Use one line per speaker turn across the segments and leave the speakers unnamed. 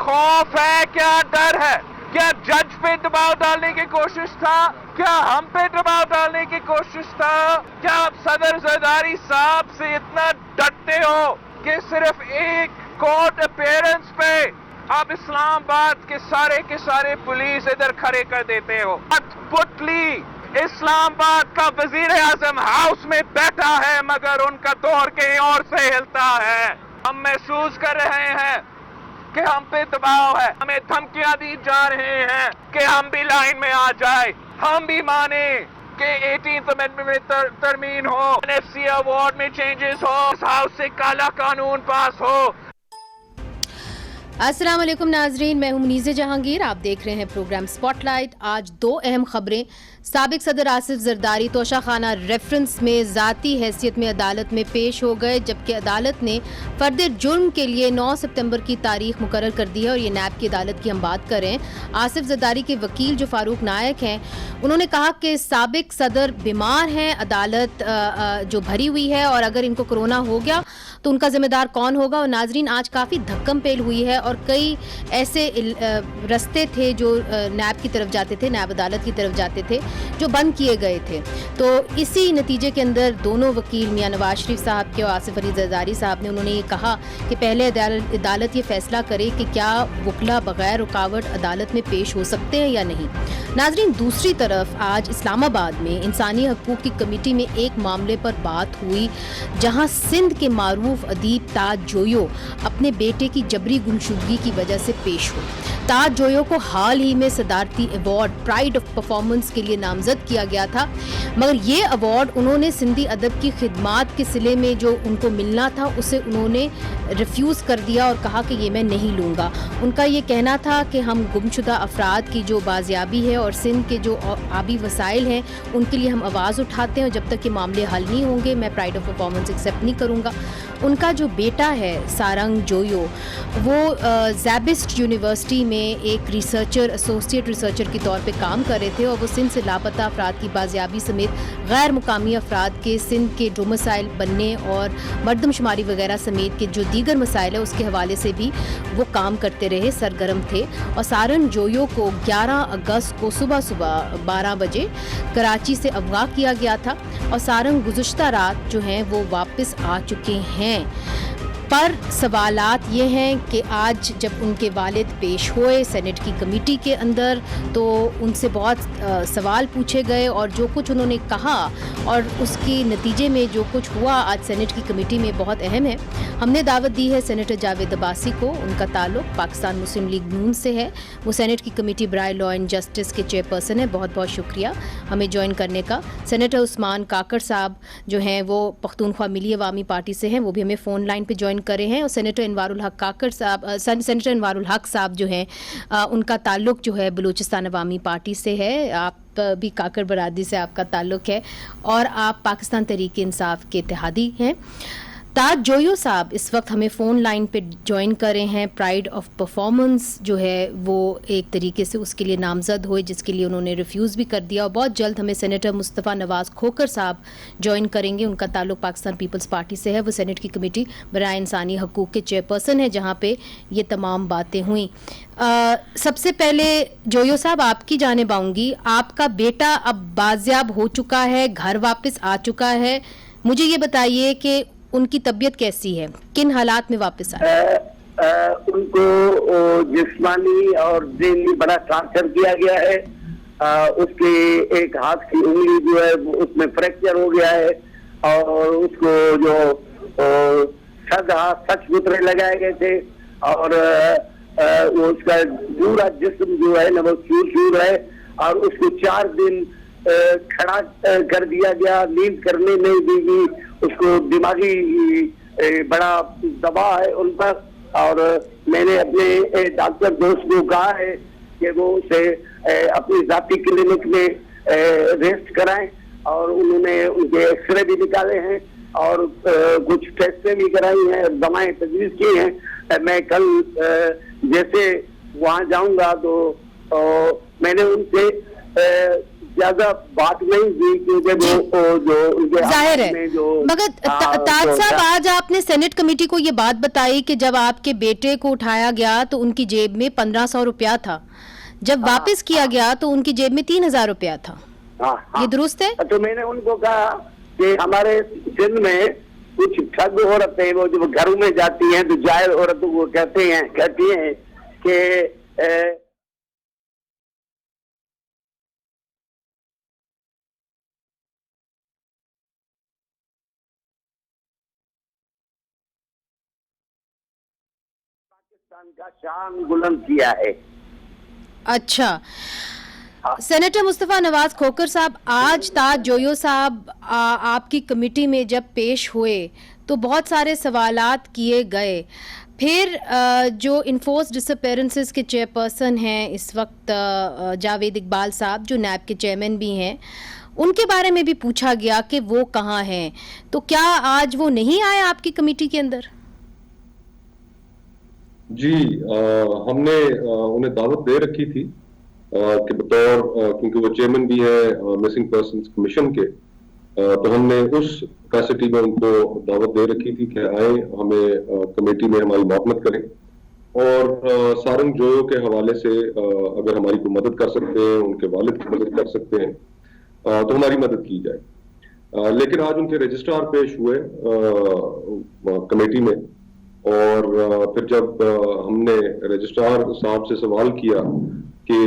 खौफ है, क्या डर है? क्या जज पे दबाव डालने की कोशिश था? क्या हम पे दबाव डालने की कोशिश था? क्या आप सदर जरदारी साहब से इतना डरते हो कि सिर्फ एक कोर्ट अपीयरेंस पे आप इस्लामाबाद के सारे पुलिस इधर खड़े कर देते हो? अद्भुतली इस्लामाबाद का वजीर आजम हाउस में बैठा है मगर उनका दौर कहीं और से हिलता है। हम महसूस कर रहे हैं कि हम पे दबाव है, हमें धमकियां दी जा रही हैं कि हम भी लाइन में आ जाए, हम भी माने कि 18th अमेंडमेंट में तरमीम हो, एनएफसी अवार्ड में चेंजेस हो, इस हाउस से काला कानून पास हो।
अस्सलाम वालेकुम नाजरीन, मैं हूं मुनीज़ जहांगीर। आप देख रहे हैं प्रोग्राम स्पॉटलाइट। आज दो अहम खबरें। साबिक सदर आसिफ जरदारी तोशाखाना रेफरेंस में ज़ाती हैसियत में अदालत में पेश हो गए, जबकि अदालत ने फर्द जुर्म के लिए 9 सितंबर की तारीख मुकर्रर कर दी है। और ये नैब की अदालत की हम बात करें, आसिफ जरदारी के वकील जो फारूक नायक हैं, उन्होंने कहा कि साबिक सदर बीमार हैं, अदालत जो भरी हुई है और अगर इनको कोरोना हो गया तो उनका जिम्मेदार कौन होगा। और नाजरीन, आज काफ़ी धक्कम पेल हुई है और कई ऐसे रास्ते थे जो नैब की तरफ जाते थे, नैब अदालत की तरफ जाते थे, जो बंद किए गए थे। तो इसी नतीजे के अंदर दोनों वकील मियां नवाज शरीफ साहब के और आसिफ अली जरदारी साहब ने उन्होंने ये कहा कि पहले अदालत ये फैसला करे कि क्या वकला बगैर रुकावट अदालत में पेश हो सकते हैं या नहीं। नाजरीन, दूसरी तरफ आज इस्लामाबाद में इंसानी हकूक़ की कमेटी में एक मामले पर बात हुई जहाँ सिंध के मारूफ अदीब ताज जोयो अपने बेटे की जबरी गुमशुदगी की वजह से पेश हुए। ताज जोयो को हाल ही में सदारती अवार्ड प्राइड ऑफ परफॉर्मेंस के लिए नामजद किया गया था, मगर ये अवार्ड उन्होंने सिंधी अदब की खिदमात के सिले में जो उनको मिलना था उसे उन्होंने रिफ्यूज़ कर दिया और कहा कि ये मैं नहीं लूँगा। उनका ये कहना था कि हम गुमशुदा अफराद की जो बाजियाबी है और सिंध के जो आबी वसाइल हैं उनके लिए हम आवाज़ उठाते हैं और जब तक ये मामले हल नहीं होंगे मैं प्राइड ऑफ परफॉर्मेंस एक्सेप्ट नहीं करूँगा। उनका जो बेटा है सारंग जोयो, वो ज़ैबिस्ट यूनिवर्सिटी में एक रिसर्चर, एसोसिएट रिसर्चर के तौर पे काम कर रहे थे और वो सिंध से लापता अफराद की बाजियाबी समेत गैर मुकामी अफराद के सिंध के डोमिसाइल बनने और मरदमशुमारी वगैरह समेत के जो दीगर मसाइल है उसके हवाले से भी वो काम करते रहे, सरगर्म थे। और सारंग जोयो को 11 अगस्त को सुबह 12 बजे कराची से अगवा किया गया था और सारंग गुज़श्ता रात जो हैं वो वापस आ चुके हैं। पर सवालात ये हैं कि आज जब उनके वालिद पेश हुए सेनेट की कमेटी के अंदर तो उनसे बहुत सवाल पूछे गए और जो कुछ उन्होंने कहा और उसके नतीजे में जो कुछ हुआ आज सेनेट की कमेटी में बहुत अहम है। हमने दावत दी है सेनेटर जावेद अब्बासी को, उनका ताल्लुक पाकिस्तान मुस्लिम लीग नून से है, वो सेनेट की कमेटी बराए लॉ एंड जस्टिस के चेयरपर्सन है। बहुत बहुत शुक्रिया हमें ज्वाइन करने का। सेनेटर उस्मान काकड़ साहब जो हैं वो पख्तूनख्वा मिली अवामी पार्टी से हैं, वो भी हमें फ़ोन लाइन पर ज्वाइन करे हैं। और सेनेटर इनवारुल हक काकड़ साहब, सेनेटर इनवारुल हक साहब जो हैं उनका ताल्लुक जो है बलूचिस्तान अवामी पार्टी से है। आप भी काकड़ बरादरी से आपका ताल्लुक है और आप पाकिस्तान तहरीक इंसाफ के इत्तेहादी हैं। ताज जोयो साहब इस वक्त हमें फ़ोन लाइन पे ज्वाइन करे हैं। प्राइड ऑफ परफॉर्मेंस जो है वो एक तरीके से उसके लिए नामज़द हुए जिसके लिए उन्होंने रिफ्यूज़ भी कर दिया और बहुत जल्द हमें सेनेटर मुस्तफ़ा नवाज़ खोकर साहब ज्वाइन करेंगे। उनका ताल्लुक पाकिस्तान पीपल्स पार्टी से है, वो सेनेट की कमेटी बराए इंसानी हकूक़ के चेयरपर्सन है जहाँ पे ये तमाम बातें हुई। सबसे पहले जोयो साहब आपकी जानिब आऊँगी। आपका बेटा अब बाजियाब हो चुका है, घर वापस आ चुका है, मुझे ये बताइए कि उनकी तबीयत कैसी है, किन हालात में वापस आए?
उनको जिस्मानी और ज़हनी बड़ा टॉर्चर किया गया है। उसके एक हाथ की उंगली जो है उसमें फ्रैक्चर हो गया है और उसको जो सद हाथ सच गुतरे लगाए गए थे और उसका पूरा जिस्म जो है ना वो चूर है और उसको 4 दिन खड़ा कर दिया गया, नींद करने नहीं दी गई, उसको दिमागी बड़ा दबाव है उन पर। और मैंने अपने डॉक्टर दोस्त को कहा है कि वो उसे अपनी जाती क्लिनिक में रेस्ट कराएं और उन्होंने उनके एक्सरे भी निकाले हैं और कुछ टेस्टें भी कराई हैं, दवाएं तजवीज़ की हैं। मैं कल जैसे वहाँ जाऊंगा तो मैंने उनसे ज्यादा बात नहीं की, क्योंकि वो जो उनके
जाहिर है।
में जो
मगर ताज साहब, आज आपने सेनेट कमेटी को ये बात बताई कि जब आपके बेटे को उठाया गया तो उनकी जेब में 1500 रुपया था, जब वापस किया गया तो उनकी जेब में 3000 रुपया था। ये दुरुस्त है?
तो मैंने उनको कहा कि हमारे सिंध में कुछ ठग औरतें वो जब घरों में जाती हैं तो जाहिर औरतों को कहती हैं कि पाकिस्तान का शान बुलंद किया है।
अच्छा, सेनेटर मुस्तफा नवाज खोखर साहब, आज ताज जोयो साहब आपकी कमेटी में जब पेश हुए तो बहुत सारे सवालात किए गए। फिर जो इन्फोर्स डिसअपेरेंसेस के चेयरपर्सन हैं इस वक्त जावेद इकबाल साहब, जो नैब के चेयरमैन भी हैं, उनके बारे में भी पूछा गया कि वो कहाँ हैं। तो क्या आज वो नहीं आए आपकी कमेटी के अंदर?
जी, हमने उन्हें दावत दे रखी थी कि बतौर, क्योंकि वो चेयरमैन भी है मिसिंग पर्सन्स कमीशन के, तो हमने उस कैपेसिटी में उनको दावत दे रखी थी कि आए, हमें कमेटी में हमारी मौकमत करें और सारंग जोयो के हवाले से अगर हमारी कोई मदद कर सकते हैं, उनके वालिद की मदद कर सकते हैं तो हमारी मदद की जाए। लेकिन आज उनके रजिस्ट्रार पेश हुए कमेटी में, और फिर जब हमने रजिस्ट्रार साहब से सवाल किया कि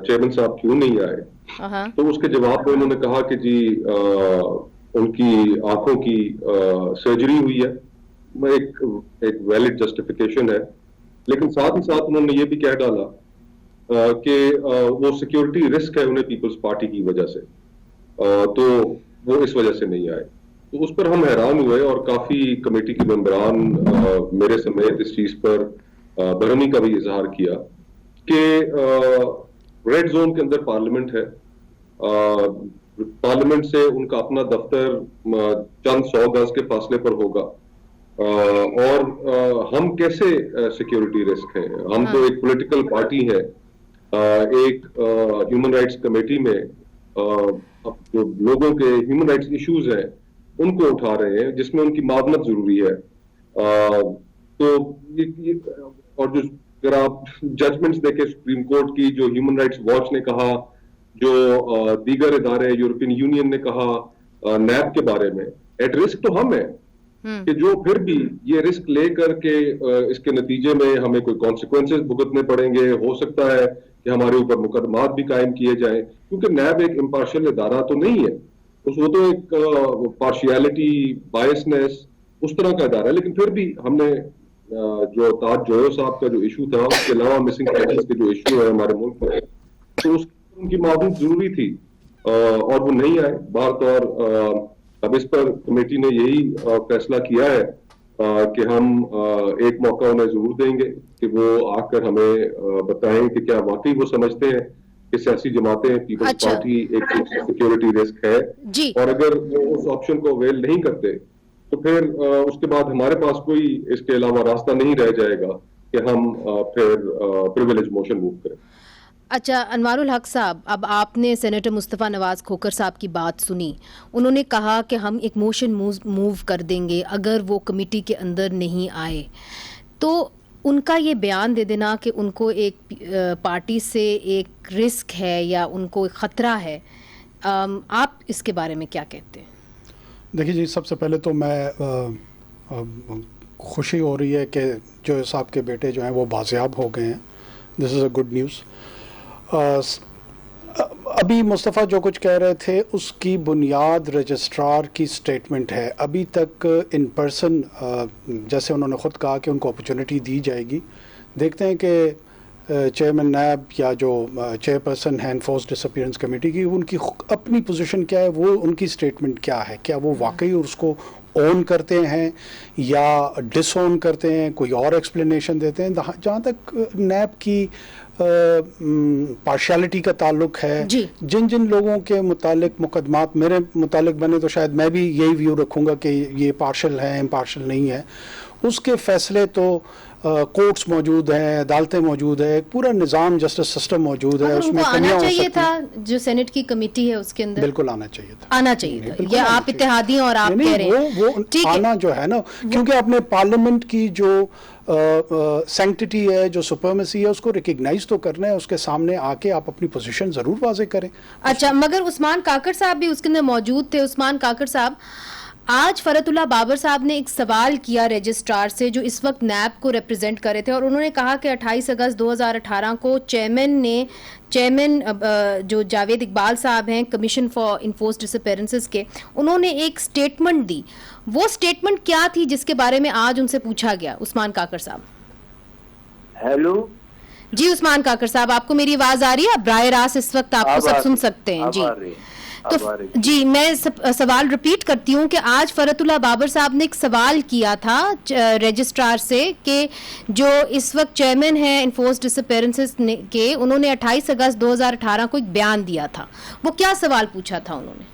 चेयरमैन साहब क्यों नहीं आए, तो उसके जवाब में उन्होंने कहा कि जी उनकी आंखों की सर्जरी हुई है, एक वैलिड जस्टिफिकेशन है। लेकिन साथ ही साथ उन्होंने ये भी कह डाला कि वो सिक्योरिटी रिस्क है उन्हें पीपल्स पार्टी की वजह से, तो वो इस वजह से नहीं आए। तो उस पर हम हैरान हुए और काफी कमेटी के मेंबरान मेरे समेत इस चीज पर बरहमी का भी इजहार किया कि रेड जोन के अंदर पार्लियामेंट है, पार्लियामेंट से उनका अपना दफ्तर चंद 100 गज के फासले पर होगा, और हम कैसे सिक्योरिटी रिस्क हैं? हम तो एक पॉलिटिकल पार्टी है, एक ह्यूमन राइट्स कमेटी में जो लोगों के ह्यूमन राइट्स इश्यूज हैं उनको उठा रहे हैं, जिसमें उनकी मावनत जरूरी है। तो ये और जो अगर आप जजमेंट्स देखें सुप्रीम कोर्ट की, जो ह्यूमन राइट्स वॉच ने कहा, जो दीगर इदारे यूरोपियन यूनियन ने कहा नैब के बारे में, एट रिस्क तो हम हैं कि जो फिर भी ये रिस्क ले करके इसके नतीजे में हमें कोई कॉन्सिक्वेंसेस भुगतने पड़ेंगे, हो सकता है कि हमारे ऊपर मुकदमात भी कायम किए जाएं, क्योंकि नैब एक इम्पार्शियल इदारा तो नहीं है, वो तो एक पार्शियलिटी, बायसनेस उस तरह का इदारा है। लेकिन फिर भी हमने जो ताज जोयो साहब का जो इशू था, उसके अलावा मिसिंग पर्सन्स के जो इशू है हमारे मुल्क में, तो उनकी मावनत जरूरी थी और वो नहीं आए बाहर। तो अब इस पर कमेटी ने यही फैसला किया है कि हम एक मौका उन्हें जरूर देंगे कि वो आकर हमें बताएं कि क्या वाकई वो समझते हैं कि सियासी जमातें, पीपल्स पार्टी एक सिक्योरिटी रिस्क है, और अगर वो उस ऑप्शन को अवेल नहीं करते तो फिर उसके बाद हमारे पास कोई इसके अलावा रास्ता नहीं रह जाएगा कि हम फिर प्रिविलेज मोशन मूव करें।
अच्छा, अनवारुल हक साहब, अब आपने सेनेटर मुस्तफ़ा नवाज खोखर साहब की बात सुनी। उन्होंने कहा कि हम एक मोशन मूव कर देंगे अगर वो कमेटी के अंदर नहीं आए। तो उनका ये बयान दे देना कि उनको एक पार्टी से एक रिस्क है या उनको ख़तरा है, आप इसके बारे में क्या कहते हैं?
देखिए जी, सबसे पहले तो मैं खुशी हो रही है कि जो साहब के बेटे जो हैं वो बाजियाब हो गए हैं। This is a good news. अभी मुस्तफ़ा जो कुछ कह रहे थे उसकी बुनियाद रजिस्ट्रार की स्टेटमेंट है। अभी तक इन पर्सन जैसे उन्होंने ख़ुद कहा कि उनको अपॉर्चुनिटी दी जाएगी। देखते हैं कि चेयरमैन नैब या जो चेयरपर्सन है इन्फोर्स डिसअपीयरेंस कमेटी की, उनकी अपनी पोजीशन क्या है, वो उनकी स्टेटमेंट क्या है, क्या वो वाकई उसको ओन करते हैं या डिसओन करते हैं, कोई और एक्सप्लेनेशन देते हैं। जहाँ तक नैब की पार्शियलिटी का ताल्लुक है, जिन जिन लोगों के मुतालिक मुकदमात मेरे मुतालिक बने, तो शायद मैं भी यही व्यू रखूँगा कि ये पार्शियल है, इम्पार्शियल नहीं है। उसके फैसले तो कोर्ट्स मौजूद हैं, अदालतें मौजूद है, पूरा निज़ाम जस्टिस सिस्टम मौजूद है,
मगर
उसमें
उनको
कमियां
आना
हो
चाहिए
सकती हैं।
था, जो सेनेट की कमेटी है उसके अंदर
बिल्कुल आना चाहिए था,
आना चाहिए था।
बिल्कुल
ये
आना
आप
चाहिए।
इत्तेहादी और आप
नहीं,
कह रहे हैं
वो
ठीक है।
आना जो है ना, क्योंकि अपने पार्लियामेंट की जो सैंक्टिटी है, जो सुपरमेसी है, उसको रिकग्नाइज तो करना है, उसके सामने आके आप अपनी पोजीशन जरूर वाजे करें।
अच्छा, मगर उस्मान काकड़ साहब भी उसके अंदर मौजूद थे। उस्मान काकड़ साहब, आज फरतुल्लाह बाबर साहब ने एक सवाल किया रजिस्ट्रार से, जो इस वक्त नैब को रिप्रेजेंट कर रहे थे, और उन्होंने कहा कि 28 अगस्त 2018 को चेयरमैन जो जावेद इकबाल साहब हैं कमीशन फॉर इन्फोर्स्ड डिसअपीयरेंसेस के, उन्होंने एक स्टेटमेंट दी। वो स्टेटमेंट क्या थी जिसके बारे में आज उनसे पूछा गया? उस्मान काकड़ साहब।
हेलो
जी उस्मान काकड़ साहब, आपको मेरी आवाज आ रही है? आप बराह रास्त इस वक्त आपको सब सुन सकते हैं जी। तो जी मैं सवाल रिपीट करती हूँ कि आज फरतुल्लाह बाबर साहब ने एक सवाल किया था रजिस्ट्रार से कि जो इस वक्त चेयरमैन हैं इन्फोर्स्ड डिसअपीयरेंसेस के, उन्होंने 28 अगस्त 2018 को एक बयान दिया था। वो क्या सवाल पूछा था उन्होंने?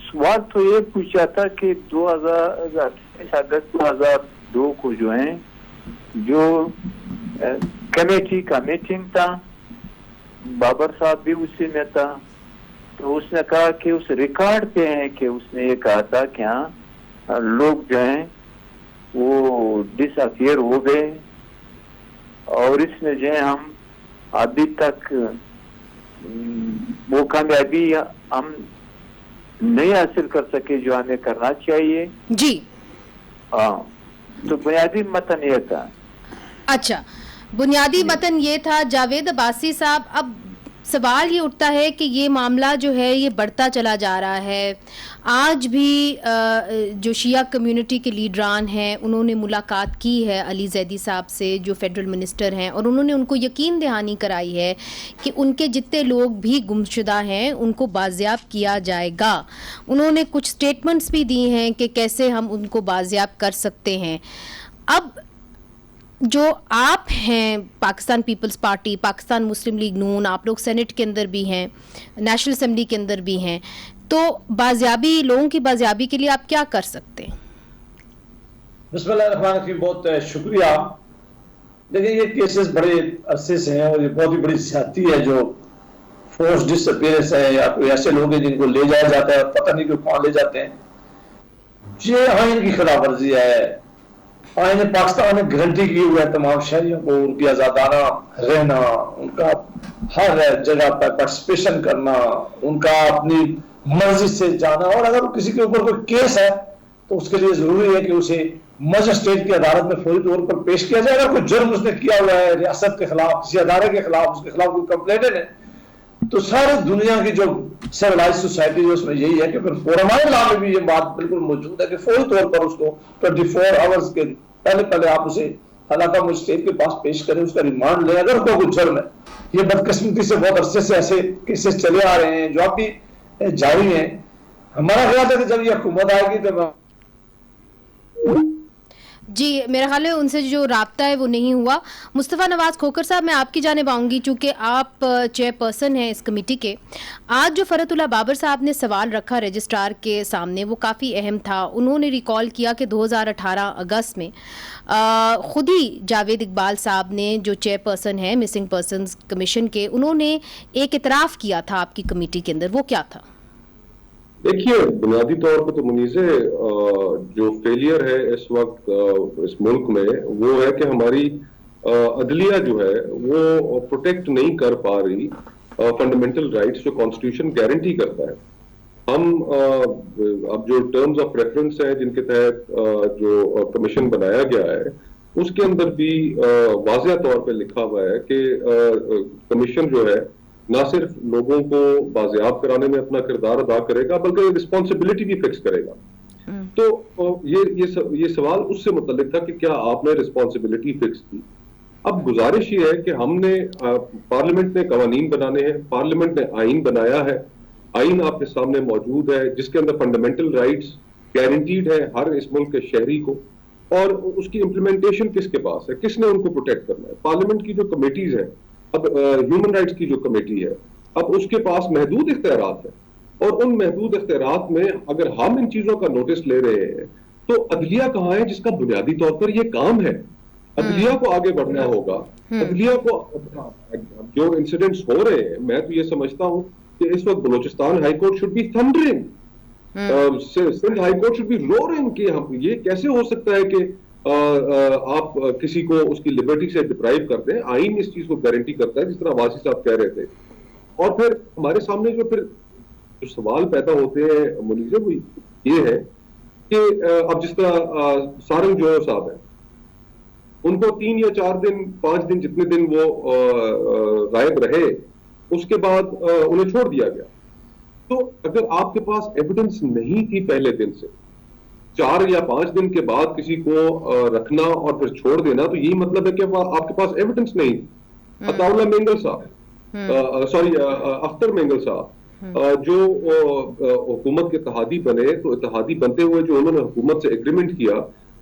सवाल तो ये पूछा था कि 28 अगस्त 2002 को जो है जो कमेटी का मीटिंग था, बाबर साहब भी उसी में था, तो उसने कहा कि उस रिकॉर्ड पे है कि उसने ये कहा था कि हाँ लोग जो हैं वो डिसअपियर हो गए और इसमें जो है हम अभी तक वो कामयाबी हम नहीं हासिल कर सके जो हमें करना चाहिए
जी।
हाँ, तो बुनियादी मतन ये था।
अच्छा, बुनियादी मतन ये था। जावेद अब्बासी साहब, अब सवाल ये उठता है कि ये मामला जो है ये बढ़ता चला जा रहा है। आज भी जो शिया कम्युनिटी के लीडरान हैं उन्होंने मुलाकात की है अली जैदी साहब से, जो फेडरल मिनिस्टर हैं, और उन्होंने उनको यकीन दहानी कराई है कि उनके जितने लोग भी गुमशुदा हैं उनको बाजियाब किया जाएगा। उन्होंने कुछ स्टेटमेंट्स भी दी हैं कि कैसे हम उनको बाजियाब कर सकते हैं। अब जो आप हैं पाकिस्तान पीपल्स पार्टी, पाकिस्तान मुस्लिम लीग नून, आप लोग सेनेट के अंदर भी हैं, नेशनल असेंबली के अंदर भी हैं, तो बाजियाबी, लोगों की बाजियाबी के लिए आप क्या कर सकते हैं?
बिस्मिल्लाहिर्रहमानिर्रहीम, बहुत शुक्रिया। देखिए ये केसेस बड़े अरसे से हैं और ये बहुत ही बड़ी ज्यादती है जो फोर्स डिसअपीयरेंस है या कोई ऐसे लोग हैं जिनको ले जाया जाता है, पता नहीं क्यों कहाँ ले जाते हैं। ये आइन की खिलाफ वर्जी है। आइन पाकिस्तान ने गारंटी की हुई है तमाम शहरियों को उनकी आजादाना रहना, उनका हर जगह पर पार्टिसिपेशन करना, उनका अपनी मर्जी से जाना, और अगर किसी के ऊपर कोई केस है तो उसके लिए जरूरी है कि उसे मजिस्ट्रेट की अदालत में फौरी तौर पर पेश किया जाए। अगर कोई जुर्म उसने किया हुआ है रियासत के खिलाफ, किसी अदारे के खिलाफ, उसके खिलाफ कोई कंप्लेंट है, तो सारी दुनिया की जो सिविलाइज सोसाइटी है उसमें यही है कि फिर फोरमान लॉ में भी ये बात बिल्कुल मौजूद है कि फौरी तौर पर उसको 24 आवर्स के पहले आप उसे हलाका मजिस्ट्रेट के पास पेश करें, उसका रिमांड लें अगर कोई कुछ जुर्म है। ये बदकिस्मती से बहुत अरसे से ऐसे केसेस चले आ रहे हैं जो आप भी जारी हैं। हमारा ख्याल है कि जब ये हुकूमत आएगी तो
जी मेरा ख्याल है उनसे जो राब्ता है वो नहीं हुआ। मुस्तफ़ा नवाज़ खोखर साहब, मैं आपकी जानिब आऊँगी चूँकि आप चेयरपर्सन हैं इस कमेटी के। आज जो फरतुल्लाह बाबर साहब ने सवाल रखा रजिस्ट्रार के सामने वो काफ़ी अहम था। उन्होंने रिकॉल किया कि 2018 अगस्त में ख़ुद ही जावेद इकबाल साहब ने, जो चेयरपर्सन है मिसिंग पर्सनस कमीशन के, उन्होंने एक इतराफ़ किया था आपकी कमेटी के अंदर। वो क्या था?
देखिए, बुनियादी तौर पर तो मुनीज़े जो फेलियर है इस वक्त इस मुल्क में वो है कि हमारी अदलिया जो है वो प्रोटेक्ट नहीं कर पा रही फंडामेंटल राइट्स जो कॉन्स्टिट्यूशन गारंटी करता है। हम अब जो टर्म्स ऑफ रेफरेंस है जिनके तहत जो कमीशन बनाया गया है उसके अंदर भी वाज़िया तौर पे लिखा हुआ है कि कमीशन जो है ना सिर्फ लोगों को बाजियाब कराने में अपना किरदार अदा करेगा बल्कि रिस्पॉन्सिबिलिटी भी फिक्स करेगा। तो ये सवाल उससे मुतल्लिक था कि क्या आपने रिस्पॉन्सिबिलिटी फिक्स की। अब गुजारिश ये है कि हमने पार्लियामेंट ने कवानीन बनाने हैं, पार्लियामेंट ने आइन बनाया है, आइन आपके सामने मौजूद है जिसके अंदर फंडामेंटल राइट्स गारंटीड है हर इस मुल्क के शहरी को, और उसकी इम्प्लीमेंटेशन किसके पास है, किसने उनको प्रोटेक्ट करना है। पार्लियामेंट की जो कमेटीज है, अब ह्यूमन राइट्स की जो कमेटी है, अब उसके पास महदूद इख्तियारात है, और उन महदूद इख्तियारात में अगर हम इन चीजों का नोटिस ले रहे हैं तो अदलिया कहाँ है जिसका बुनियादी तौर पर यह काम है। عدلیہ کو آگے بڑھنا ہوگا. عدلیہ کو جو انسیڈنٹس ہو رہے ہیں, میں تو یہ سمجھتا ہوں کہ اس وقت Balochistan high court should be thundering, Sindh high court should be roaring کہ یہ کیسے ہو سکتا ہے کہ آپ کسی کو اس کی لبرٹی سے ڈپرائیو کرتے ہیں. آئین اس چیز کو گارنٹی کرتا ہے, جس طرح واسی صاحب کہہ رہے تھے. اور پھر ہمارے سامنے جو سوال پیدا ہوتے ہیں منیزہ, وہ یہ ہے کہ اب جس طرح سارنگ جو صاحب ہیں, ان کو 3 یا 4 دن 5 دن جتنے دن وہ غائب رہے, اس کے بعد انہیں چھوڑ دیا گیا. تو اگر آپ کے پاس ایویڈنس نہیں تھی پہلے دن سے, 4 یا 5 دن کے بعد کسی کو رکھنا اور پھر چھوڑ دینا, تو یہی مطلب ہے کہ آپ کے پاس ایویڈنس نہیں. عطا اللہ مینگل صاحب, سوری اختر مینگل صاحب, جو حکومت کے اتحادی بنے, تو اتحادی بنتے ہوئے جو انہوں نے حکومت سے ایگریمنٹ کیا,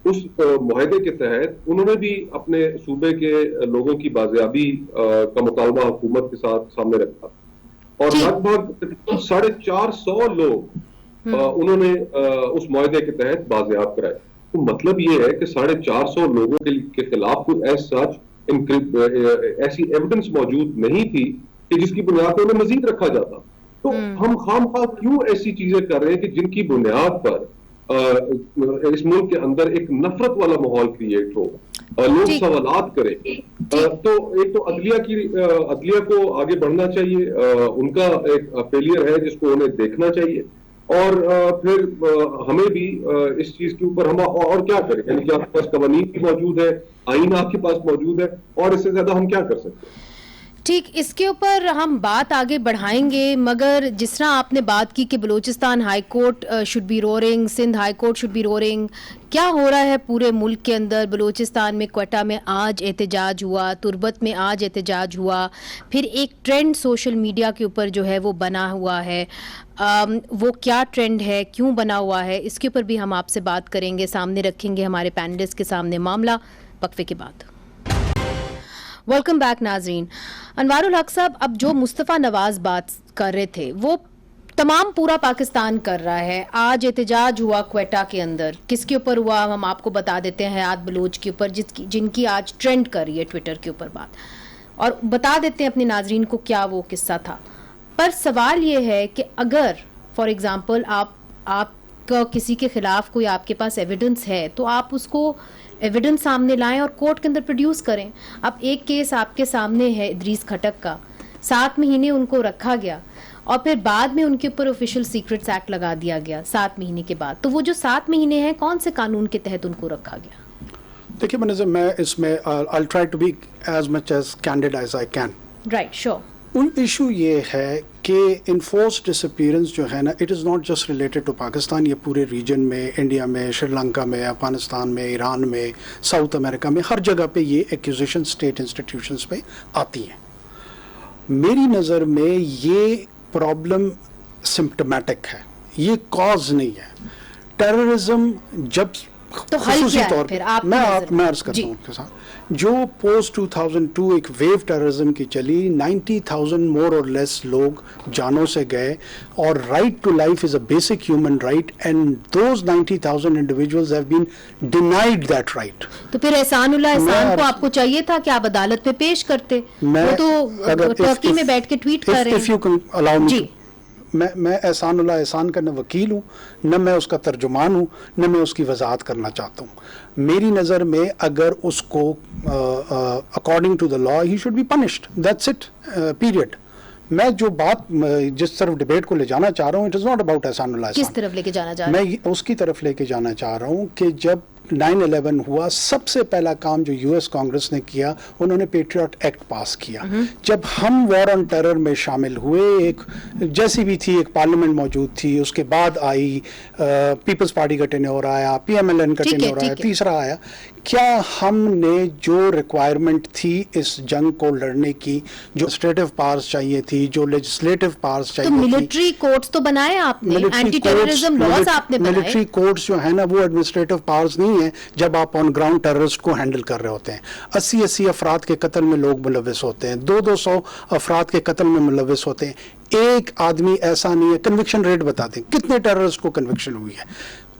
اس معاہدے کے تحت انہوں نے بھی اپنے صوبے کے لوگوں کی بازیابی کا مطالبہ حکومت کے ساتھ سامنے رکھا, اور لگ بھگ 450 لوگ انہوں نے اس معاہدے کے تحت بازیاب کرائے. تو مطلب یہ ہے کہ 450 لوگوں کے خلاف کوئی ایسی ایویڈنس موجود نہیں تھی کہ جس کی بنیاد پر انہیں مزید رکھا جاتا. تو ہم خواہ کیوں ایسی چیزیں کر رہے ہیں کہ جن کی بنیاد پر اس ملک کے اندر ایک نفرت والا ماحول کریٹ ہو, لوگ سوالات کریں. تو ایک تو عدلیہ کو آگے بڑھنا چاہیے, ان کا ایک فیلئر ہے جس کو انہیں دیکھنا چاہیے, اور پھر ہمیں بھی اس چیز کے اوپر ہم اور کیا کریں, یعنی کہ آپ کے پاس قوانین بھی موجود ہے, آئین آپ کے پاس موجود ہے, اور اس سے زیادہ ہم کیا کر سکتے ہیں.
ٹھیک, اس کے اوپر ہم بات آگے بڑھائیں گے, مگر جس طرح آپ نے بات کی کہ Balochistan high court should be roaring, Sindh high court should be roaring, کیا ہو رہا ہے پورے ملک کے اندر؟ بلوچستان میں کوئٹہ میں آج احتجاج ہوا, تربت میں آج احتجاج ہوا, پھر ایک ٹرینڈ سوشل میڈیا کے اوپر جو ہے وہ بنا ہوا ہے. وہ کیا ٹرینڈ ہے, کیوں بنا ہوا ہے, اس کے اوپر بھی ہم آپ سے بات کریں گے, سامنے رکھیں گے ہمارے پینلسٹ کے سامنے معاملہ وقفے کے بعد. ویلکم بیک ناظرین. انوار الحق صاحب, اب جو مصطفیٰ نواز بات کر رہے تھے وہ تمام پورا پاکستان کر رہا ہے. آج احتجاج ہوا کوئٹہ کے اندر, کس کے اوپر ہوا ہم آپ کو بتا دیتے ہیں, حیات بلوچ کے اوپر, جن کی آج ٹرینڈ کر رہی ہے ٹویٹر کے اوپر بات, اور بتا دیتے ہیں اپنے ناظرین کو کیا وہ قصہ تھا. پر سوال یہ ہے کہ اگر فار ایگزامپل آپ کا کسی کے خلاف کوئی آپ کے پاس ایویڈنس ہے, تو آپ اس کو ایویڈنس سامنے لائیں اور کورٹ کے اندر پروڈیوس کریں. اب ایک کیس آپ کے سامنے ہے ادریس کھٹک کا, 7 مہینے ان کو رکھا گیا, اور پھر بعد میں ان کے اوپر آفیشیل سیکرٹس ایکٹ لگا دیا گیا 7 مہینے کے بعد. تو وہ جو 7 مہینے ہیں, کون سے قانون کے تحت ان کو رکھا گیا؟
دیکھیے منظر, میں اس میں I'll try to be as much as candid as I can.
Right, sure.
ان ایشو یہ ہے کہ انفورسڈ ڈسپیئرنس جو ہے نا, it is not just related to Pakistan. یہ پورے ریجن میں, انڈیا میں, سری لنکا میں, افغانستان میں, ایران میں, ساؤتھ امریکہ میں, ہر جگہ پہ یہ ایکوزیشن اسٹیٹ انسٹیٹیوشنس پہ آتی ہیں. میری نظر میں یہ پرابلم سمپٹمیٹک ہے, یہ کاز نہیں ہے. ٹیررزم جب خصوصی طور پہ میں عرض کرتا ہوں آپ کے ساتھ, جو پوسٹ 2002 ایک ویو ٹیررزم کی چلی, 90,000 مور اور لیس لوگ جانوں سے گئے, اور right to life is a basic human right, and those 90,000 individuals have been denied that right.
تو پھر احسان اللہ احسان کو آپ کو چاہیے تھا کہ آپ عدالت پہ پیش کرتے, وہ تو ٹرکی میں بیٹھ کے ٹویٹ کر رہے ہیں. جی,
میں احسان اللہ احسان کا نہ وکیل ہوں, نہ میں اس کا ترجمان ہوں, نہ میں اس کی وضاحت کرنا چاہتا ہوں. میری نظر میں اگر اس کو according to the law he should be punished, that's it, period. میں جو بات جس طرف ڈبیٹ کو لے جانا چاہ رہا ہوں, اٹ از ناٹ اباؤٹ احسان اللہ احسان.
کس طرف لے کے جانا چاہ رہا ہوں؟
میں اس کی طرف لے کے جانا چاہ رہا ہوں کہ جب 9/11 ہوا, سب سے پہلا کام جو یو ایس کانگریس نے کیا, انہوں نے پیٹریاٹ ایکٹ پاس کیا. جب ہم وار آن ٹیرر میں شامل ہوئے, ایک جیسی بھی تھی ایک پارلیمنٹ موجود تھی, اس کے بعد آئی پیپلز پارٹی کا ٹینیور آیا, PMLN کا ٹینیور آیا, تیسرا آیا. کیا ہم نے جو ریکوائرمنٹ تھی اس جنگ کو لڑنے کی, جو اسٹیٹو پاورز چاہیے تھی, جو لیجسلیٹو پاورز چاہیے تھی,
ملٹری کورٹس تو بنائے آپ نے, اینٹی ٹیررزم لاز آپ نے بنائے.
ملٹری کورٹس جو ہے نا, وہ ایڈمنسٹریٹو پاورز نہیں ہیں جب آپ آن گراؤنڈ ٹیررسٹ کو ہینڈل کر رہے ہوتے ہیں. 80 افراد کے قتل میں لوگ ملوث ہوتے ہیں, 200 افراد کے قتل میں ملوث ہوتے ہیں. एक आदमी ऐसा नहीं है, कन्विक्शन रेट बता दें कितने टेररिस्ट को कन्विक्शन हुई है।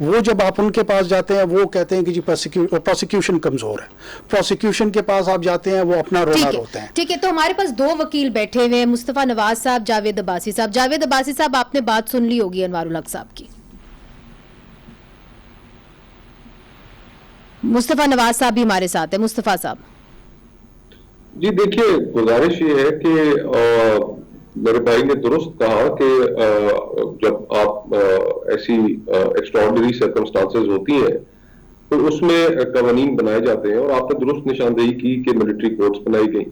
वो जब आप उनके पास जाते हैं वो कहते हैं कि जी प्रोसिक्यूशन कमजोर है, प्रोसिक्यूशन के पास आप जाते हैं वो अपना रोना रोते हैं।
ठीक है, तो हमारे पास दो वकील बैठे हुए हैं, मुस्तफा नवाज साहब, जावेद अब्बासी साहब। जावेद अब्बासी साहब, आपने बात सुन ली होगी अनवारुल हक साहब की। मुस्तफा नवाज साहब भी हमारे साथ है। मुस्तफा साहब
जी, देखिए, गुजारिश ये है कि मेरे भाई ने दुरुस्त कहा कि जब आप ऐसी एक्स्ट्राऑर्डिनरी सर्कमस्टांसेस होती हैं तो उसमें कवानीन बनाए जाते हैं, और आपने दुरुस्त निशानदेही की कि मिलिट्री कोर्ट्स बनाई गई।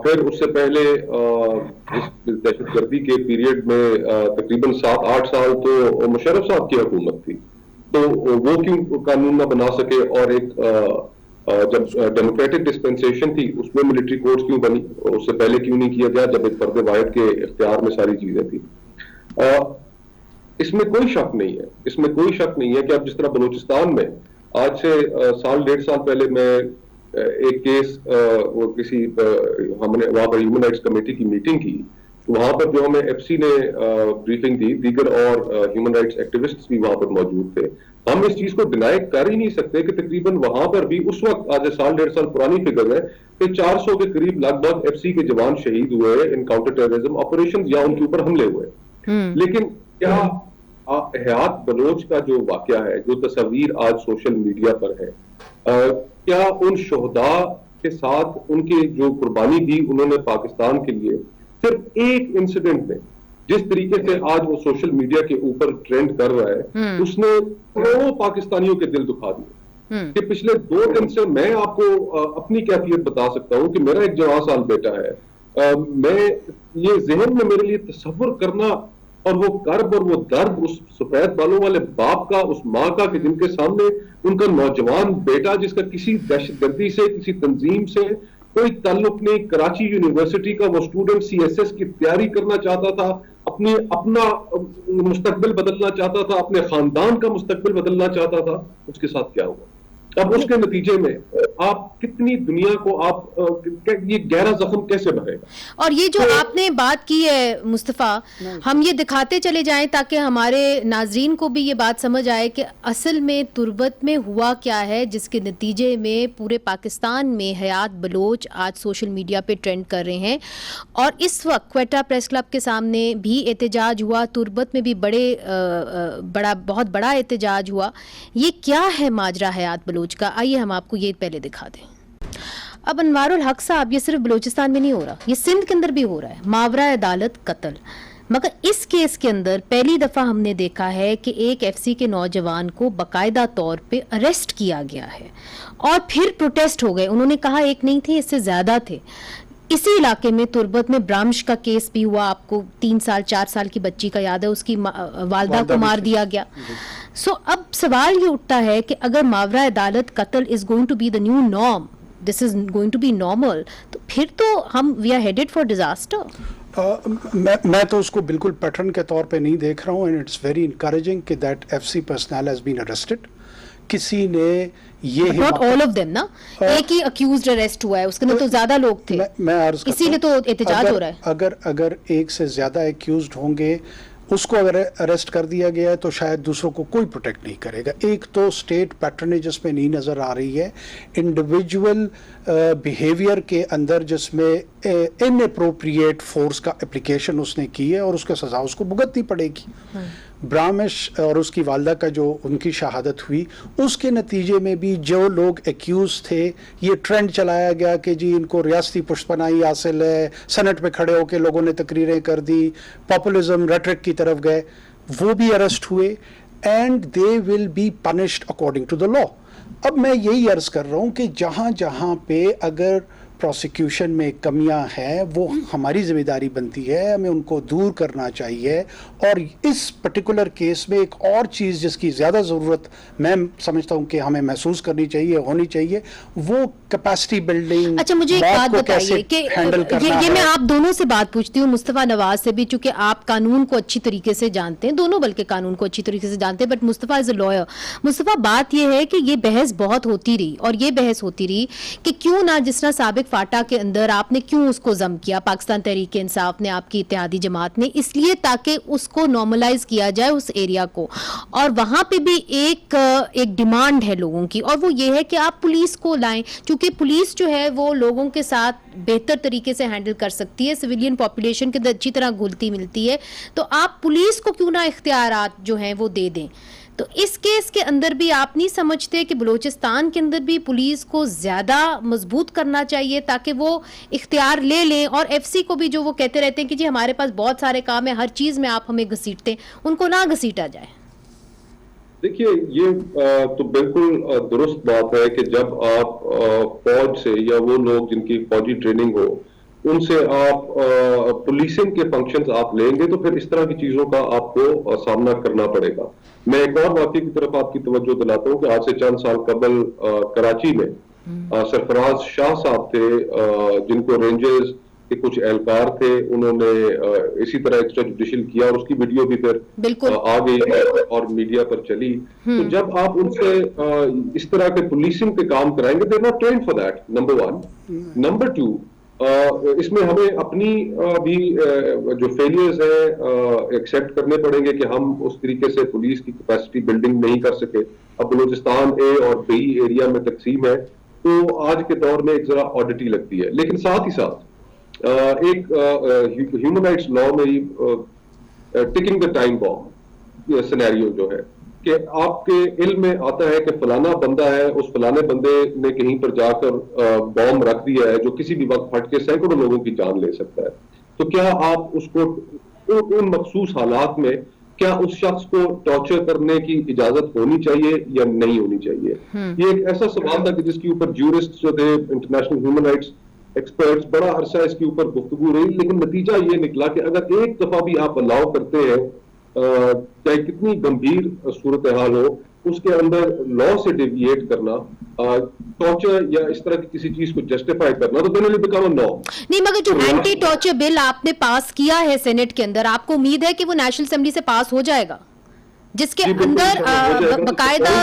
फिर उससे पहले इस दहशतगर्दी के पीरियड में तकरीबन 7-8 साल तो मुशर्रफ साहब की हुकूमत थी, तो वो क्यों कानून ना बना सके, और एक जब डेमोक्रेटिक डिस्पेंसेशन थी उसमें मिलिट्री कोर्ट्स क्यों बनी, और उससे पहले क्यों नहीं किया गया जब एक पर्दे वाहिद के इख्तियार में सारी चीजें थी। इसमें कोई शक नहीं है, इसमें कोई शक नहीं है कि अब जिस तरह बलूचिस्तान में आज से 1.5 साल पहले मैं एक केस वो किसी हमने वहां पर ह्यूमन राइट्स कमेटी की मीटिंग की, वहां पर जो हमें एफसी ने ब्रीफिंग दी, दीगर और ह्यूमन राइट्स एक्टिविस्ट्स भी वहां पर मौजूद थे। हम इस चीज को डिनाई कर ही नहीं सकते कि तकरीबन वहां पर भी उस वक्त, आज से 1.5 साल पुरानी फिगर है, कि 400 के करीब लगभग एफसी के जवान शहीद हुए इन काउंटर टेररिज्म ऑपरेशन या उनके ऊपर हमले हुए। लेकिन क्या हयात बलोच का जो वाकया है, जो तस्वीर आज सोशल मीडिया पर है, क्या उन शोहदा के साथ उनकी जो कुर्बानी दी उन्होंने पाकिस्तान के लिए, सिर्फ एक इंसिडेंट में जिस तरीके से आज वो सोशल मीडिया के ऊपर ट्रेंड कर रहा है, उसने करोड़ों पाकिस्तानियों के दिल दुखा दिए। कि पिछले 2 दिन से मैं आपको अपनी कैफियत बता सकता हूं कि मेरा एक 14 साल बेटा है, मैं ये जहन में मेरे लिए तसव्वुर करना, और वो कर्ब और वो दर्द उस सफेद बालों वाले बाप का, उस माँ का, कि जिनके सामने उनका नौजवान बेटा, जिसका किसी दहशतगर्दी से, किसी तंजीम से कोई ताल्लुक नहीं, कराची यूनिवर्सिटी का वो स्टूडेंट सीएसएस की तैयारी करना चाहता था, अपना मुस्तकबिल बदलना चाहता था, अपने खानदान का मुस्तकबिल बदलना चाहता था, उसके साथ क्या हुआ। अब उसके नतीजे में आप कितनी दुनिया को आप ये गहरा जख्म कैसे भरेगा।
और ये जो आपने बात की है मुस्तफा, हम ये दिखाते चले जाएं ताकि हमारे नाजरीन को भी ये बात समझ आए कि असल में तुर्बत में हुआ क्या है, जिसके नतीजे में पूरे पाकिस्तान में हयात बलोच आज सोशल मीडिया पे ट्रेंड कर रहे हैं। और इस वक्त क्वेटा प्रेस क्लब के सामने भी एहतजाज हुआ, तुर्बत में भी बहुत बड़ा एहतजाज हुआ। ये क्या है माजरा हयात बलोच का, आइए हम आपको ये पहले दिखा दें। अब अनवारुल हक साहब, ये सिर्फ बलूचिस्तान में नहीं हो रहा, ये सिंध के अंदर भी हो रहा है, मावरा अदालत कत्ल। मगर इस केस के अंदर पहली दफा हमने देखा है कि एक एफसी के नौजवान को बाकायदा तौर पे अरेस्ट किया गया है, और फिर प्रोटेस्ट हो गए। उन्होंने कहा एक नहीं थे, इससे ज्यादा थे। इसी इलाके में तुर्बत में ब्राम्श का केस भी हुआ, आपको 3 साल 4 साल की बच्ची का याद है, उसकी वालदा को मार दिया गया। सो अब सवाल ये उठता है कि अगर मावरा अदालत कत्ल is going to be the new norm, this is going to be normal, तो फिर तो हम we are headed for disaster.
मैं तो उसको बिल्कुल पैटर्न के तौर पे नहीं देख रहा हूँ, एंड इट्स वेरी इनकरेजिंग कि that FC personnel has been arrested. किसी ने ये
नॉट ऑल ऑफ देम ना, एक ही अक्यूज्ड अरेस्ट हुआ है, उसके अंदर तो ज्यादा लोग थे,
मैं अर्ज करता हूं,
इसीलिए तो एहतजाज हो रहा है।
अगर एक से ज्यादा अक्यूज्ड होंगे, उसको अगर अरेस्ट कर दिया गया है तो शायद दूसरों को कोई प्रोटेक्ट नहीं करेगा। एक तो स्टेट पैटर्नेज इसमें नहीं नज़र आ रही है, इंडिविजुअल बिहेवियर के अंदर जिसमें इनअप्रोप्रिएट फोर्स का एप्लीकेशन उसने की है, और उसका सज़ा उसको भुगतनी पड़ेगी। ब्रामिश और उसकी वालदा का जो उनकी शहादत हुई, उसके नतीजे में भी जो लोग एक्यूज थे, ये ट्रेंड चलाया गया कि जी इनको रियासती पुष्पनाई हासिल है, सेनेट में खड़े होकर लोगों ने तकरीरें कर दी, पॉपुलिज्म रेटरिक की तरफ गए, वो भी अरेस्ट हुए, and they will be punished according to the law. अब मैं यही अर्ज कर रहा हूँ कि जहाँ जहाँ पे अगर प्रोसिक्यूशन में कमियां हैं, वो हमारी जिम्मेदारी बनती है, हमें उनको दूर करना चाहिए। और इस पर्टिकुलर केस में एक और चीज़ जिसकी ज़्यादा ज़रूरत मैं समझता हूँ कि हमें महसूस करनी चाहिए, होनी चाहिए, वो कैपेसिटी बिल्डिंग।
अच्छा, मुझे एक बात बताइए कि ये मैं आप दोनों से बात पूछती हूँ, मुस्तफा नवाज से भी, चूंकि आप कानून को अच्छी तरीके से जानते हैं, दोनों बल्कि कानून को अच्छी तरीके से जानते हैं, but Mustafa is a lawyer. Mustafa, बात ये है कि ये बहस बहुत होती रही, और ये बहस होती रही कि क्यों ना जिस तरह साबिक फाटा के अंदर आपने क्यों उसको जम किया, पाकिस्तान तहरीक इंसाफ ने, आपकी इत्तेहादी जमात ने, इसलिए ताकि उसको नॉर्मलाइज किया जाए उस एरिया को। और वहाँ पे भी एक डिमांड है लोगों की, और वो ये है कि आप पुलिस को लाएं, क्योंकि पुलिस जो है वो लोगों के साथ बेहतर तरीके से हैंडल कर सकती है, सिविलियन पॉपुलेशन के अंदर अच्छी तरह घुलती मिलती है, तो आप पुलिस को क्यों ना इख्तियारात जो हैं वो दे दें। तो इस केस के अंदर भी आप नहीं समझते कि बलूचिस्तान के अंदर भी पुलिस को ज़्यादा मजबूत करना चाहिए ताकि वो इख्तियार ले लें, और एफसी को भी जो वो कहते रहते हैं कि जी हमारे पास बहुत सारे काम है, हर चीज़ में आप हमें घसीटते, उनको ना घसीटा जाए।
देखिए, ये तो बिल्कुल दुरुस्त बात है कि जब आप फौज से या वो लोग जिनकी फौजी ट्रेनिंग हो उनसे आप पुलिसिंग के फंक्शंस आप लेंगे तो फिर इस तरह की चीजों का आपको सामना करना पड़ेगा। मैं एक और वाकये की तरफ आपकी तवज्जो दिलाता हूँ कि आज से चंद साल कबल कराची में सरफराज शाह साहब थे, जिनको रेंजर्स के कुछ एहलकार थे, उन्होंने इसी तरह एक्स्ट्रा जुडिशियल किया और उसकी वीडियो भी फिर आ गई और मीडिया पर चली। तो जब आप उनसे इस तरह के पुलिसिंग के काम कराएंगे, they are not trained for that, number one. Number two, इसमें हमें अपनी भी जो फेलियर्स है एक्सेप्ट करने पड़ेंगे कि हम उस तरीके से पुलिस की कैपेसिटी बिल्डिंग नहीं कर सके। अब बलूचिस्तान ए और बी एरिया में तकसीम है, तो आज के दौर में एक जरा ऑडिटी लगती है। लेकिन साथ ही साथ एक ह्यूमन राइट्स लॉ में ticking the time bomb scenario जो है कि आपके इल्म में आता है कि फलाना बंदा है, उस फलाने बंदे ने कहीं पर जाकर बॉम्ब रख दिया है जो किसी भी वक्त फट के सैकड़ों लोगों की जान ले सकता है। तो क्या आप उसको उन मखसूस हालात में क्या उस शख्स को टॉर्चर करने की इजाजत होनी चाहिए या नहीं होनी चाहिए? ये एक ऐसा सवाल था कि जिसके ऊपर ज्यूरिस्ट जो थे, इंटरनेशनल ह्यूमन राइट्स एक्सपर्ट्स, बड़ा अरसा इसके ऊपर गुफ्तगू रही, लेकिन नतीजा ये निकला कि अगर एक दफा भी आप अलाउ करते हैं, चाहे कितनी गंभीर सूरत हाल हो, उसके अंदर लॉ से डेविएट करना, टॉर्चर या इस तरह की किसी चीज को जस्टिफाई करना, तो then it become a law. नहीं,
मगर जो एंटी टॉर्चर बिल आपने पास किया है सेनेट के अंदर, आपको उम्मीद है कि वो नेशनल असेंबली से पास हो जाएगा, जिसके अंदर बकायदा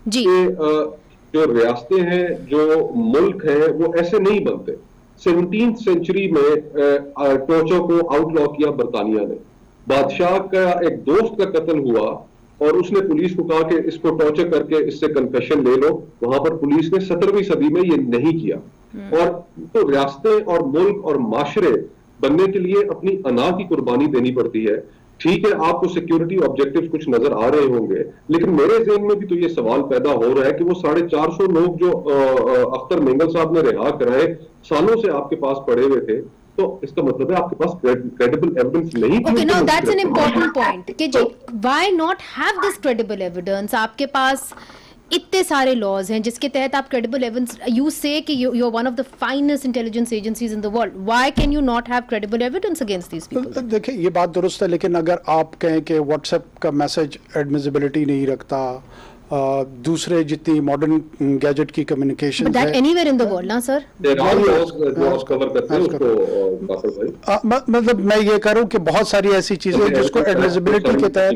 जी
जो रियासतें हैं, जो मुल्क हैं, वो ऐसे नहीं बनते। 17th सेंचुरी में टॉर्चर को आउटलॉ किया बरतानिया ने। बादशाह का एक दोस्त का कत्ल हुआ और उसने पुलिस को कहा कि इसको टॉर्चर करके इससे कन्फेशन ले लो। वहां पर पुलिस ने 17वीं सदी में ये नहीं किया। और तो रियासतें और मुल्क और माशरे बनने के लिए अपनी अना की कुर्बानी देनी पड़ती है। ठीक है, आपको सिक्योरिटी ऑब्जेक्टिव्स कुछ नजर आ रहे होंगे, लेकिन मेरे ज़हन में भी तो ये सवाल पैदा हो रहा है कि वो 450 लोग जो अख्तर मेंगल साहब ने रिहा कराए, सालों से आपके पास पड़े हुए थे, तो इसका मतलब है आपके पास क्रेडिबल एविडेंस नहीं थी।
Okay, now that's an important point कि why not have this credible evidence? आपके पास इतने सारे लॉज हैं जिसके तहत आप क्रेडिबल एविडेंस, यू से कि you are one of the finest intelligence agencies in the world, why can you not have credible evidence against these people?
देखिए, ये बात दुरुस्त है, लेकिन अगर आप कहें कि व्हाट्सएप का मैसेज एडमिसिबिलिटी नहीं रखता, दूसरे जितनी मॉडर्न गैजेट की communication
that anywhere in the world ना सर,
मतलब मैं ये करूं कि बहुत सारी ऐसी चीजें जिसको एडमिसिबिलिटी के तहत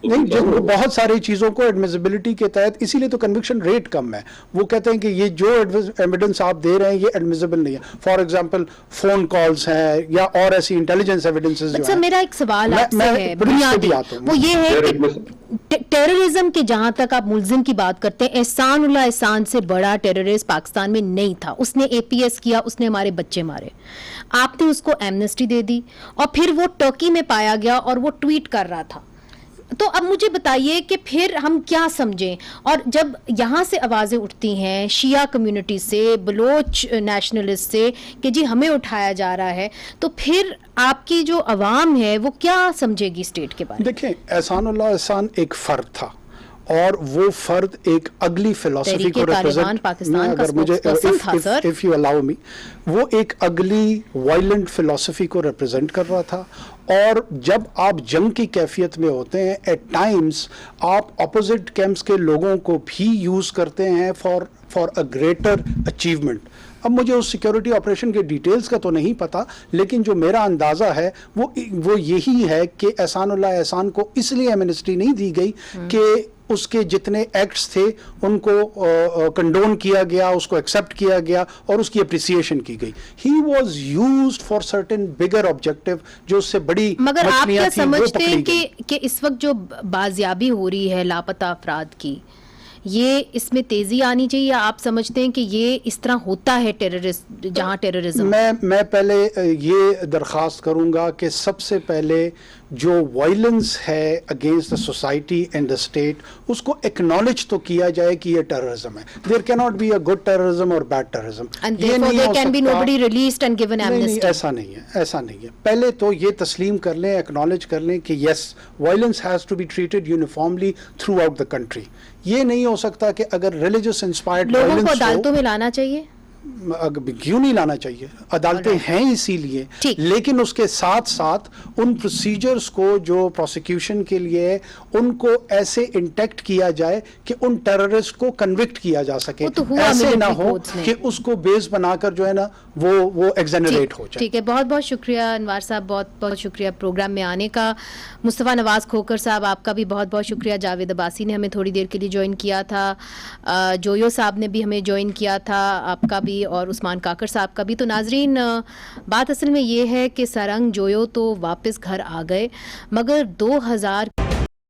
नहीं, जिनको बहुत सारी चीजों को एडमिसिबिलिटी के तहत, इसीलिए तो कन्विक्शन रेट कम है। वो कहते हैं कि ये जो एविडेंस आप दे रहे हैं ये एडमिसिबल नहीं है। फॉर एग्जांपल फोन कॉल्स हैं या और ऐसी इंटेलिजेंस एविडेंसेस जो हैं।
मेरा एक सवाल आपसे है बुनियादी, वो ये है कि टेररिज्म के जहां तक आप मुलजिम की बात करते हैं, एहसानुल्लाह एहसान से बड़ा टेररिस्ट पाकिस्तान में नहीं था। उसने एपीएस किया, उसने हमारे बच्चे मारे, आपने उसको एमनेस्टी दे दी और फिर वो टर्की में पाया गया और वो ट्वीट कर रहा था। तो अब मुझे बताइए कि फिर हम क्या समझें? और जब यहाँ से आवाज़ें उठती हैं शिया कम्युनिटी से, बलोच नेशनलिस्ट से कि जी हमें उठाया जा रहा है, तो फिर आपकी जो अवाम है वो क्या समझेगी स्टेट के बारे में?
देखिए, एहसानुल्लाह एहसान एक फ़र्द था और वो फर्द एक अगली फिलॉसफी को रिप्रेजेंट, अगर मुझे इफ यू अलाउ मी, वो एक अगली वायलेंट फिलॉसफी को रिप्रेजेंट कर रहा था। और जब आप जंग की कैफियत में होते हैं, एट टाइम्स आप अपोजिट कैंप्स के लोगों को भी यूज करते हैं फॉर अ ग्रेटर अचीवमेंट। اب مجھے اس سیکیورٹی آپریشن کے ڈیٹیلز کا تو نہیں پتا، لیکن جو میرا اندازہ ہے وہ یہی ہے کہ احسان اللہ احسان کو اس لیے ایمنسٹی نہیں دی گئی کہ اس کے جتنے ایکٹس تھے ان کو کنڈون کیا گیا، اس کو ایکسیپٹ کیا گیا اور اس کی اپریسیشن کی گئی. He was used for certain bigger objective جو اس سے بڑی
مگر آپ
مچھلیاں
کیا
تھیں، وہ
سمجھتے ہیں
پکڑی گئی.
کہ اس وقت جو بازیابی ہو رہی ہے لاپتہ افراد کی، یہ اس میں تیزی آنی چاہیے، یا آپ سمجھتے ہیں کہ یہ اس طرح ہوتا ہے جہاں ٹیررزم؟
میں پہلے یہ درخواست کروں گا کہ سب سے پہلے جو وائلنس ہے against the society and the state, اس کو ایکنالج تو کیا جائے کہ یہ ٹیررزم ہے. There can not be a good terrorism اور بیڈ ٹیررزم. نہیں، ایسا نہیں ہے، ایسا نہیں ہے. پہلے تو یہ تسلیم کر لیں، ایکنالج کر لیں کہ yes, violence has to be treated uniformly throughout the country. یہ نہیں ہو سکتا کہ اگر ریلیجس انسپائرڈ
لوگوں کو عدالتوں میں لانا چاہیے.
کیوں نہیں لانا چاہیے؟ عدالتیں ہیں اسی لیے، لیکن اس کے ساتھ ساتھ ان پروسیجرز کو جو پروسیکیوشن کے لیے ان کو ایسے انٹیکٹ کیا جائے کہ ان ٹیررسٹ کو کنوکٹ کیا جا سکے، ایسے نہ ہو کہ اس کو بیس بنا کر جو ہے نا وہ ایگزنریٹ ہو جائے.
ٹھیک ہے، بہت بہت شکریہ انوار صاحب، بہت بہت شکریہ پروگرام میں آنے کا. مصطفیٰ نواز کھوکھر صاحب، آپ کا بھی بہت بہت شکریہ. جاوید عباسی نے ہمیں تھوڑی دیر کے لیے جوائن کیا تھا، جویو صاحب نے بھی ہمیں جوائن کیا تھا، آپ کا بھی، اور عثمان کاکر صاحب کا بھی. تو ناظرین، بات اصل میں یہ ہے کہ سرنگ جویو تو واپس گھر آ گئے، مگر 2000